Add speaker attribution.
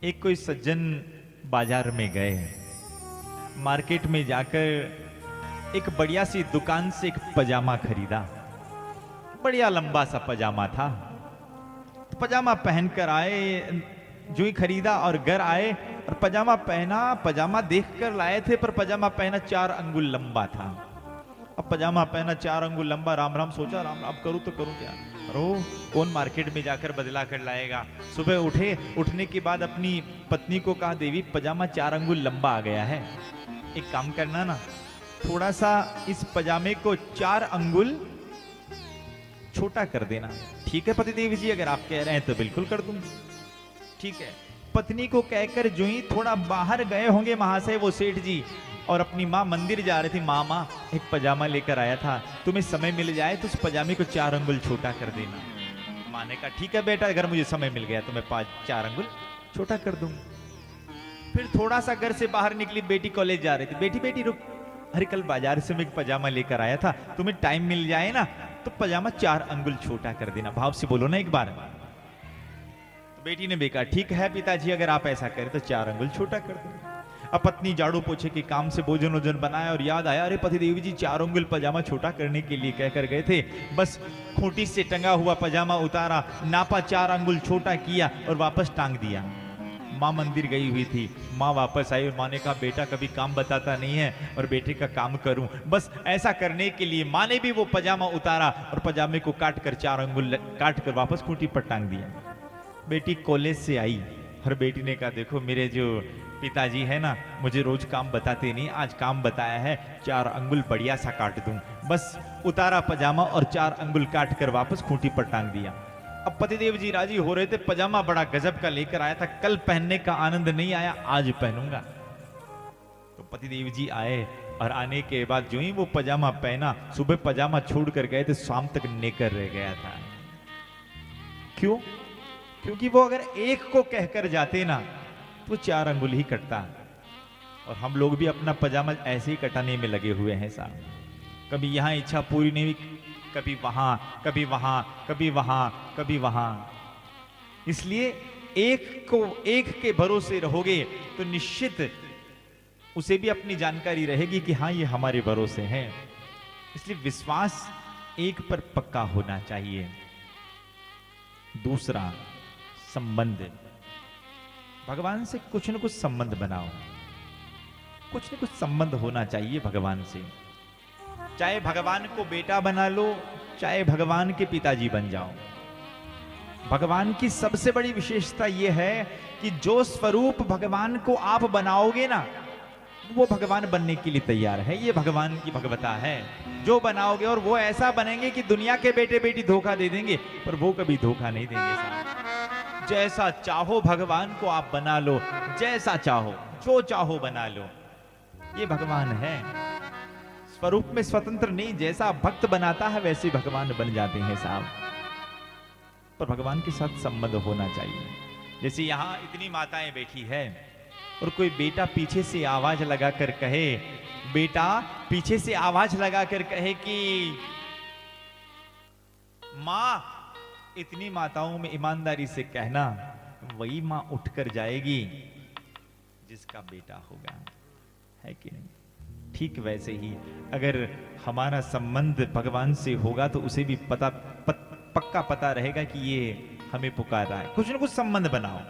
Speaker 1: एक कोई सज्जन बाजार में गए, मार्केट में जाकर एक बढ़िया सी दुकान से एक पजामा खरीदा। बढ़िया लंबा सा पजामा था। तो पजामा पहनकर आए, जो ही खरीदा और घर आए और पजामा पहना। पजामा देखकर लाए थे पर पजामा पहना 4 अंगुल लंबा था। अब पजामा पहना 4 अंगुल लंबा, राम राम सोचा, राम अब करूँ तो करूँ क्या। रो कौन मार्केट में जाकर बदला कर लाएगा। सुबह उठे, उठने के बाद अपनी पत्नी को कहा, देवी पजामा 4 अंगुल लंबा आ गया है, एक काम करना ना, थोड़ा सा इस पजामे को 4 अंगुल छोटा कर देना। ठीक है पतिदेव जी, अगर आप कह रहे हैं तो बिल्कुल कर दूंगी। ठीक है। पत्नी को कहकर जो ही थोड़ा बाहर गए होंगे महाशय वो सेठ जी, और अपनी माँ मंदिर जा रही थी, माँ एक पजामा लेकर आया था, तुम्हें समय मिल जाए तो उस पजामे को 4 अंगुल छोटा कर देना। माँ ने कहा ठीक है बेटा, अगर मुझे समय मिल गया तो मैं 4 अंगुल छोटा कर दूंगा। फिर थोड़ा सा घर से बाहर निकली, बेटी कॉलेज जा रही थी, बेटी बेटी रुक, अरे कल बाजार से मैं एक पजामा लेकर आया था, तुम्हें टाइम मिल जाए ना तो पजामा 4 अंगुल छोटा कर देना, भाव से बोलो ना एक बार। तो बेटी ने भी कहा ठीक है पिताजी, अगर आप ऐसा करें तो 4 अंगुल छोटा कर देना। अब पत्नी झाड़ू पोछे के काम से भोजन वोजन बनाया और याद आया, अरे पतिदेव जी 4 अंगुल पजामा छोटा करने के लिए कहकर गए थे, बस खूंटी से टंगा हुआ पजामा उतारा, नापा, 4 अंगुल छोटा किया और वापस टांग दिया। माँ मंदिर गई हुई थी, माँ वापस आई और माँ ने कहा बेटा कभी काम बताता नहीं है और बेटे का काम करूं। बस ऐसा करने के लिए माँ ने भी वो पजामा उतारा और पजामे को काट कर 4 अंगुल काट कर वापस खूंटी पर टांग दिया। बेटी कॉलेज से आई और बेटी ने कहा देखो मेरे जो पिताजी है ना, मुझे रोज काम बताते नहीं, आज काम बताया है, 4 अंगुल बढ़िया सा काट दूं। बस उतारा पजामा और 4 अंगुल काट कर वापस खूंटी पर टांग दिया। अब पतिदेव जी राजी हो रहे थे, पजामा बड़ा गजब का लेकर आया था, कल पहनने का आनंद नहीं आया, आज पहनूंगा। तो पतिदेव जी आए और आने के बाद जो ही वो पजामा पहना, सुबह पजामा छोड़ कर गए थे, शाम तक नेकर रह गया था। क्यों? क्योंकि वो अगर एक को कहकर जाते ना तो 4 अंगुल ही कटता। और हम लोग भी अपना पजामा ऐसे ही कटाने में लगे हुए हैं साहब। कभी यहां इच्छा पूरी नहीं हुई, कभी वहां, कभी वहां, कभी वहां, कभी वहां। इसलिए एक के भरोसे रहोगे तो निश्चित उसे भी अपनी जानकारी रहेगी कि हाँ ये हमारे भरोसे हैं। इसलिए विश्वास एक पर पक्का होना चाहिए। दूसरा, संबंध। भगवान से कुछ न कुछ संबंध बनाओ, कुछ न कुछ संबंध होना चाहिए भगवान से। चाहे भगवान को बेटा बना लो, चाहे भगवान के पिताजी बन जाओ। भगवान की सबसे बड़ी विशेषता यह है कि जो स्वरूप भगवान को आप बनाओगे ना, वो भगवान बनने के लिए तैयार है। ये भगवान की भगवता है। जो बनाओगे और वो ऐसा बनेंगे कि दुनिया के बेटे बेटी धोखा दे देंगे, पर वो कभी धोखा नहीं देंगे साहब। जैसा चाहो भगवान को आप बना लो, जैसा चाहो, जो चाहो बना लो। ये भगवान है। स्वरूप में स्वतंत्र नहीं, जैसा भक्त बनाता है वैसे भगवान बन जाते हैं साहब। पर भगवान के साथ संबंध होना चाहिए। जैसे यहां इतनी माताएं बैठी है और कोई बेटा पीछे से आवाज लगाकर कहे, बेटा पीछे से आवाज लगाकर कहे कि मां, इतनी माताओं में ईमानदारी से कहना, वही मां उठकर जाएगी जिसका बेटा होगा, है कि नहीं? ठीक वैसे ही अगर हमारा संबंध भगवान से होगा तो उसे भी पक्का पता रहेगा कि ये हमें पुकार रहा है। कुछ न कुछ संबंध बनाओ।